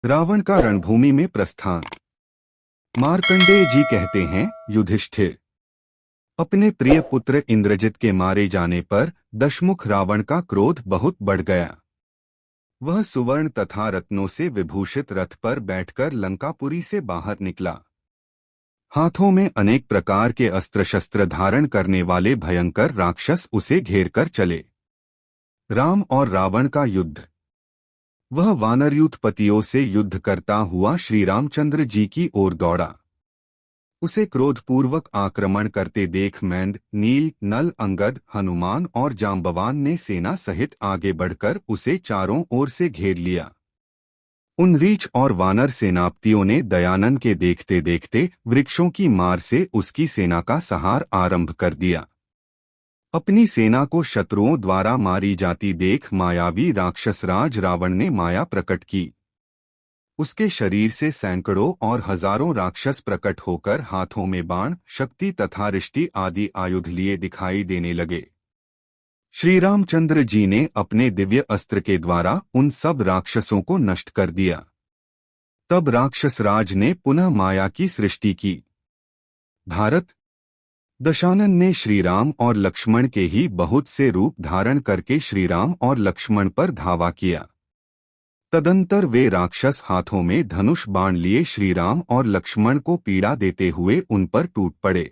रावण का रणभूमि में प्रस्थान। मार्कंडेय जी कहते हैं, युधिष्ठिर, अपने प्रिय पुत्र इंद्रजित के मारे जाने पर दशमुख रावण का क्रोध बहुत बढ़ गया। वह सुवर्ण तथा रत्नों से विभूषित रथ पर बैठकर लंकापुरी से बाहर निकला। हाथों में अनेक प्रकार के अस्त्र शस्त्र धारण करने वाले भयंकर राक्षस उसे घेरकर चले। राम और रावण का युद्ध। वह वानरयूथपतियों से युद्ध करता हुआ श्री रामचंद्र जी की ओर दौड़ा। उसे क्रोधपूर्वक आक्रमण करते देख मैंद, नील, नल, अंगद, हनुमान और जाम्बवान ने सेना सहित आगे बढ़कर उसे चारों ओर से घेर लिया। उन रीछ और वानर सेनापतियों ने दयानन के देखते देखते वृक्षों की मार से उसकी सेना का संहार आरंभ कर दिया। अपनी सेना को शत्रुओं द्वारा मारी जाती देख मायावी राक्षसराज रावण ने माया प्रकट की। उसके शरीर से सैकड़ों और हजारों राक्षस प्रकट होकर हाथों में बाण, शक्ति तथा रिष्टि आदि आयुध लिए दिखाई देने लगे। श्री रामचंद्र जी ने अपने दिव्य अस्त्र के द्वारा उन सब राक्षसों को नष्ट कर दिया। तब राक्षसराज ने पुनः माया की सृष्टि की। भारत। दशानन ने श्रीराम और लक्ष्मण के ही बहुत से रूप धारण करके श्रीराम और लक्ष्मण पर धावा किया। तदंतर वे राक्षस हाथों में धनुष बाण लिए श्रीराम और लक्ष्मण को पीड़ा देते हुए उन पर टूट पड़े।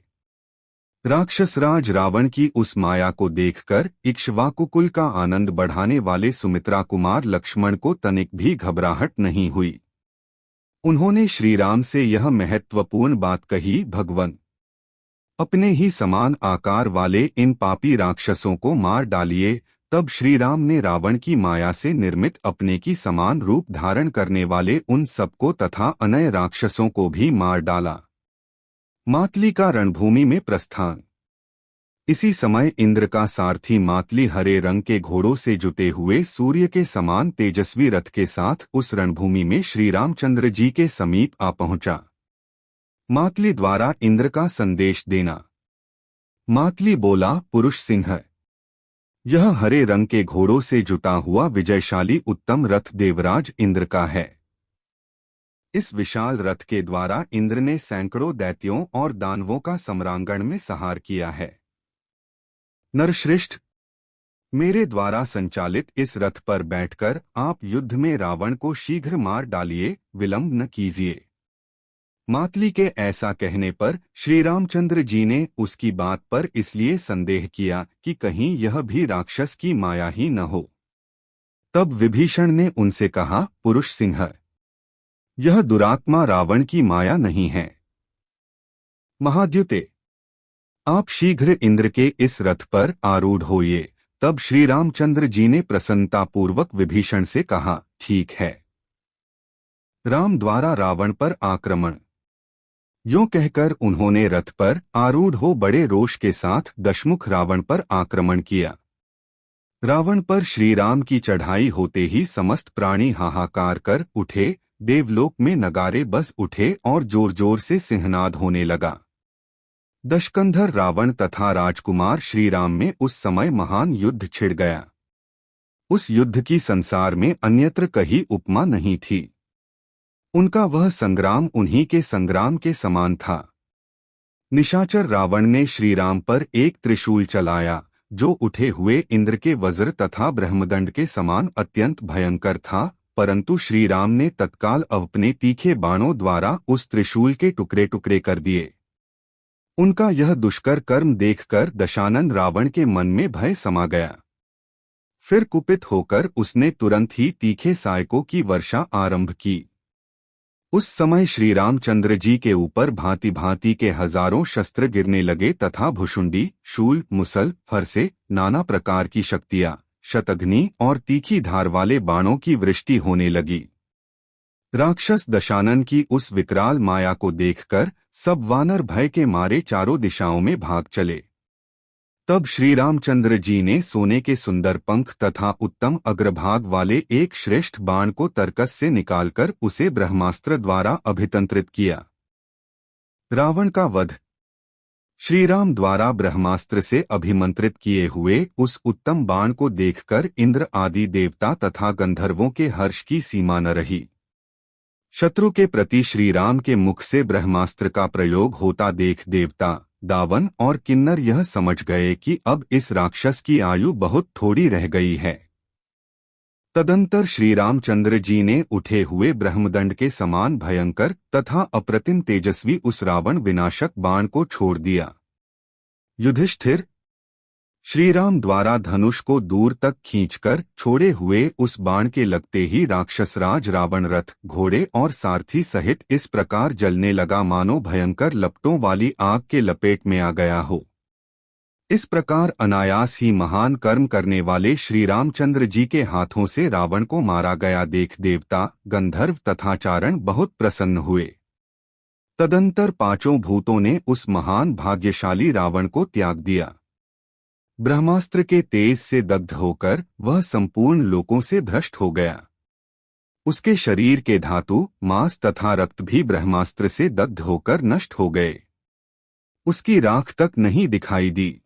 राक्षसराज रावण की उस माया को देखकर इक्ष्वाकुकुल का आनंद बढ़ाने वाले सुमित्रा कुमार लक्ष्मण को तनिक भी घबराहट नहीं हुई। उन्होंने श्रीराम से यह महत्वपूर्ण बात कही, भगवन, अपने ही समान आकार वाले इन पापी राक्षसों को मार डालिए। तब श्रीराम ने रावण की माया से निर्मित अपने की समान रूप धारण करने वाले उन सबको तथा अनय राक्षसों को भी मार डाला। मातली का रणभूमि में प्रस्थान। इसी समय इंद्र का सारथी मातली हरे रंग के घोड़ों से जुते हुए सूर्य के समान तेजस्वी रथ के साथ उस रणभूमि में श्री रामचंद्र जी के समीप आ पहुंचा। मातली द्वारा इंद्र का संदेश देना। मातली बोला, पुरुष सिंह, यह हरे रंग के घोड़ों से जुटा हुआ विजयशाली उत्तम रथ देवराज इंद्र का है। इस विशाल रथ के द्वारा इंद्र ने सैकड़ों दैत्यों और दानवों का सम्रांगण में संहार किया है। नरश्रेष्ठ, मेरे द्वारा संचालित इस रथ पर बैठकर आप युद्ध में रावण को शीघ्र मार डालिए, विलंब न कीजिए। मातली के ऐसा कहने पर श्री रामचंद्र जी ने उसकी बात पर इसलिए संदेह किया कि कहीं यह भी राक्षस की माया ही न हो। तब विभीषण ने उनसे कहा, पुरुष सिंह, यह दुरात्मा रावण की माया नहीं है। महाद्युते, आप शीघ्र इंद्र के इस रथ पर आरूढ़ होइए। तब श्री रामचंद्र जी ने प्रसन्नतापूर्वक विभीषण से कहा, ठीक है। राम द्वारा रावण पर आक्रमण। यूं कहकर उन्होंने रथ पर आरूढ़ हो बड़े रोष के साथ दशमुख रावण पर आक्रमण किया। रावण पर श्रीराम की चढ़ाई होते ही समस्त प्राणी हाहाकार कर उठे, देवलोक में नगारे बज उठे और जोर जोर से सिंहनाद होने लगा। दशकंधर रावण तथा राजकुमार श्रीराम में उस समय महान युद्ध छिड़ गया। उस युद्ध की संसार में अन्यत्र कहीं उपमा नहीं थी। उनका वह संग्राम उन्हीं के संग्राम के समान था। निशाचर रावण ने श्रीराम पर एक त्रिशूल चलाया, जो उठे हुए इंद्र के वज्र तथा ब्रह्मदंड के समान अत्यंत भयंकर था, परंतु श्रीराम ने तत्काल अपने तीखे बाणों द्वारा उस त्रिशूल के टुकड़े टुकड़े कर दिए। उनका यह दुष्कर कर्म देखकर दशानन रावण के मन में भय समा गया। फिर कुपित होकर उसने तुरंत ही तीखे सायकों की वर्षा आरंभ की। उस समय श्री रामचंद्र जी के ऊपर भांति भांति के हजारों शस्त्र गिरने लगे तथा भुशुंडी, शूल, मुसल, फरसे, नाना प्रकार की शक्तियां, शतघ्नी और तीखी धार वाले बाणों की वृष्टि होने लगी। राक्षस दशानन की उस विकराल माया को देखकर सब वानर भय के मारे चारों दिशाओं में भाग चले। तब श्री रामचंद्र जी ने सोने के सुंदर पंख तथा उत्तम अग्रभाग वाले एक श्रेष्ठ बाण को तरकस से निकालकर उसे ब्रह्मास्त्र द्वारा अभितंत्रित किया। रावण का वध। श्रीराम द्वारा ब्रह्मास्त्र से अभिमंत्रित किए हुए उस उत्तम बाण को देखकर इंद्र आदि देवता तथा गंधर्वों के हर्ष की सीमा न रही। शत्रु के प्रति श्री राम के मुख से ब्रह्मास्त्र का प्रयोग होता देख देवता, दावन और किन्नर यह समझ गए कि अब इस राक्षस की आयु बहुत थोड़ी रह गई है। तदंतर श्री रामचंद्र जी ने उठे हुए ब्रह्मदंड के समान भयंकर तथा अप्रतिम तेजस्वी उस रावण विनाशक बाण को छोड़ दिया। युधिष्ठिर, श्रीराम द्वारा धनुष को दूर तक खींचकर छोड़े हुए उस बाण के लगते ही राक्षसराज रावण रथ, घोड़े और सारथी सहित इस प्रकार जलने लगा मानो भयंकर लपटों वाली आग के लपेट में आ गया हो। इस प्रकार अनायास ही महान कर्म करने वाले श्री रामचंद्र जी के हाथों से रावण को मारा गया देख देवता, गंधर्व तथा चारण बहुत प्रसन्न हुए। तदंतर पांचों भूतों ने उस महान भाग्यशाली रावण को त्याग दिया। ब्रह्मास्त्र के तेज से दग्ध होकर वह संपूर्ण लोकों से भ्रष्ट हो गया। उसके शरीर के धातु, मांस तथा रक्त भी ब्रह्मास्त्र से दग्ध होकर नष्ट हो गए। उसकी राख तक नहीं दिखाई दी।